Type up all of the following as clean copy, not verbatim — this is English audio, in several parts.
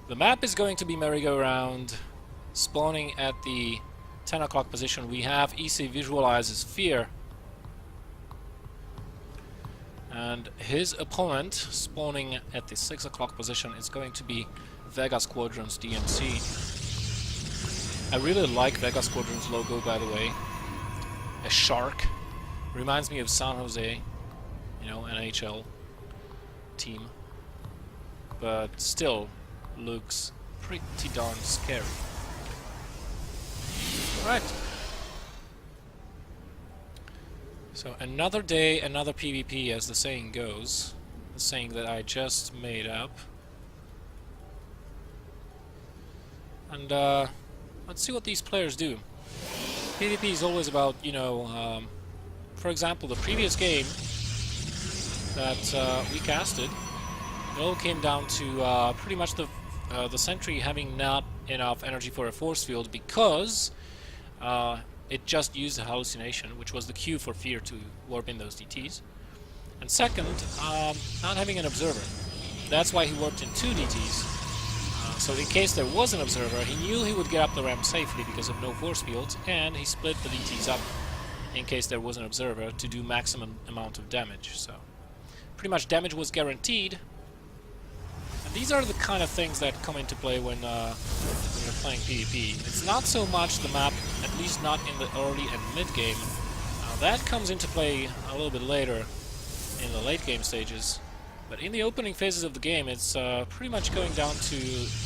The map is going to be merry-go-round, spawning at the 10 o'clock position. We have EC visualizes Fear, and his opponent spawning at the 6 o'clock position is going to be Vega Squadron's DMC. I really like Vega Squadron's logo, by the way. A shark. Reminds me of San Jose, you know, NHL team. But still looks pretty darn scary. Alright. So another day, another PvP, as the saying goes. The saying that I just made up. And let's see what these players do. PvP is always about, you know, for example, the previous game that we casted, it all came down to pretty much the sentry having not enough energy for a force field because it just used a hallucination, which was the cue for Fear to warp in those DTs. And second, not having an observer. That's why he warped in 2 DTs. So in case there was an observer, he knew he would get up the ramp safely because of no force fields, and he split the DTs up in case there was an observer to do maximum amount of damage. So pretty much damage was guaranteed. And these are the kind of things that come into play when you're playing PvP. It's not so much the map, at least not in the early and mid game. That comes into play a little bit later in the late game stages. But in the opening phases of the game, it's pretty much going down to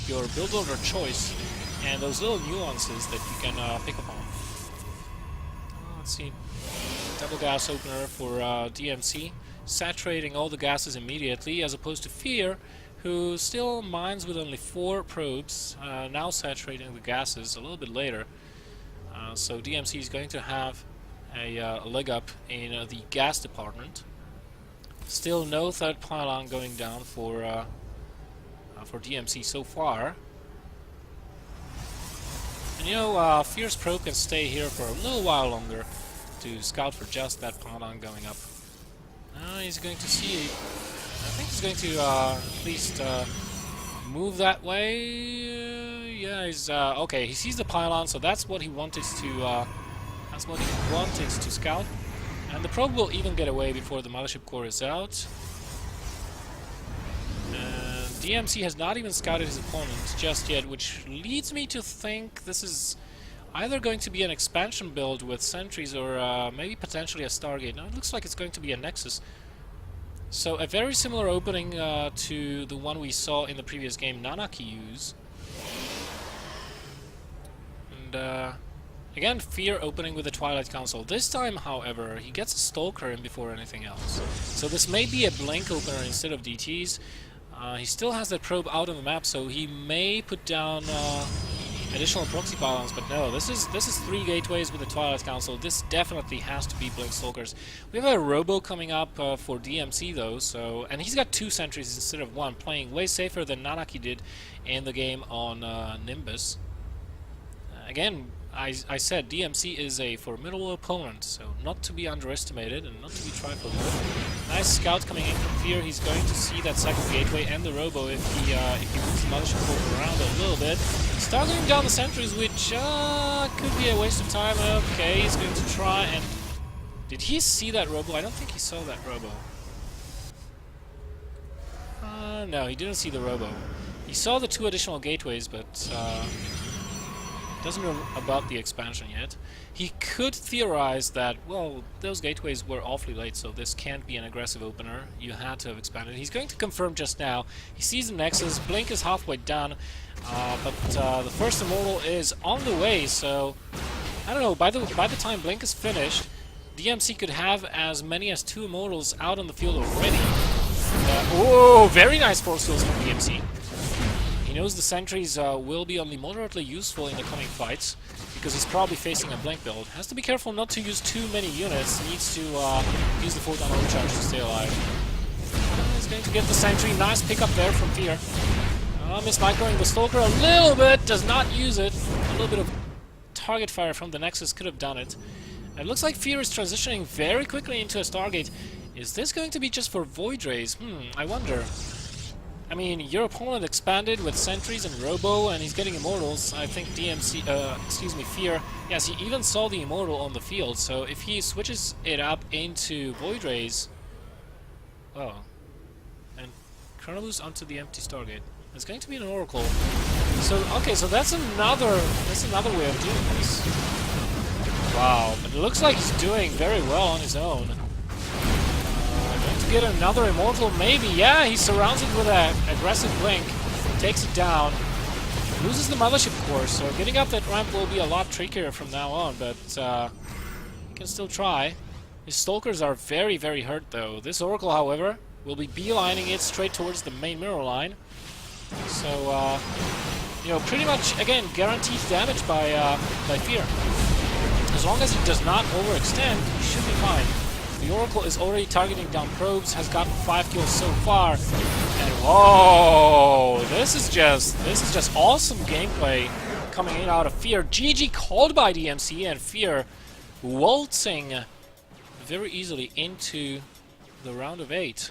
your build order choice and those little nuances that you can pick up on. Let's see. Double gas opener for DMC, saturating all the gases immediately, as opposed to Fear, who still mines with only 4 probes, now saturating the gases a little bit later. So DMC is going to have a leg up in the gas department. Still no third pylon going down for DMC so far. And you know, Fear's probe can stay here for a little while longer to scout for just that pylon going up. He's going to see. I think he's going to at least move that way. Yeah, he's okay. He sees the pylon, so that's what he wanted to. That's what he wanted to scout. And the probe will even get away before the mothership core is out. And DMC has not even scouted his opponent just yet, which leads me to think this is either going to be an expansion build with sentries or maybe potentially a Stargate. Now it looks like it's going to be a Nexus. So a very similar opening to the one we saw in the previous game Nanaki use. And again, Fear opening with the Twilight Council. This time, however, he gets a Stalker in before anything else. So this may be a Blink opener instead of DTs. He still has that probe out on the map, so he may put down additional proxy pylons, but no, this is 3 gateways with the Twilight Council. This definitely has to be Blink Stalkers. We have a Robo coming up for DMC though, so and he's got 2 sentries instead of 1, playing way safer than Nanaki did in the game on Nimbus. Again, I said DMC is a formidable opponent, so not to be underestimated and not to be trifled with. Nice scout coming in from Fear. He's going to see that second gateway and the Robo if he moves the mothership core around a little bit. Starting down the sentries, which could be a waste of time. Okay, he's going to try and... Did he see that Robo? I don't think he saw that Robo. No, he didn't see the Robo. He saw the 2 additional gateways, but... doesn't know about the expansion yet. He could theorize that, well, those gateways were awfully late, so this can't be an aggressive opener. You had to have expanded. He's going to confirm just now. He sees the Nexus. Blink is halfway done, but the first Immortal is on the way, so... I don't know, by the time Blink is finished, DMC could have as many as 2 Immortals out on the field already. Oh, very nice force fields from DMC. He knows the sentries will be only moderately useful in the coming fights, because he's probably facing a Blink build. Has to be careful not to use too many units, needs to use the photon overcharge to stay alive. He's going to get the sentry, nice pickup there from Fear. Mismicroing the Stalker a little bit, does not use it. A little bit of target fire from the Nexus could have done it. It looks like Fear is transitioning very quickly into a Stargate. Is this going to be just for Void Rays? I wonder. I mean, your opponent expanded with sentries and Robo, and he's getting immortals. I think DMC, excuse me, Fear. Yes, he even saw the immortal on the field. So if he switches it up into Void Rays, oh, and Chronoboost onto the empty Stargate. It's going to be an Oracle. So okay, so that's another way of doing this. Wow, but it looks like he's doing very well on his own. Going to get another Immortal, maybe. Yeah, he surrounds it with an aggressive blink, takes it down, loses the Mothership core, so getting up that ramp will be a lot trickier from now on, but he can still try. His Stalkers are very, very hurt, though. This Oracle, however, will be beelining it straight towards the main mirror line. So, you know, pretty much, again, guaranteed damage by Fear. As long as he does not overextend, he should be fine. The Oracle is already targeting down probes, has gotten 5 kills so far, and whoa, this is just awesome gameplay coming in out of Fear. GG called by DMC, and Fear waltzing very easily into the round of 8.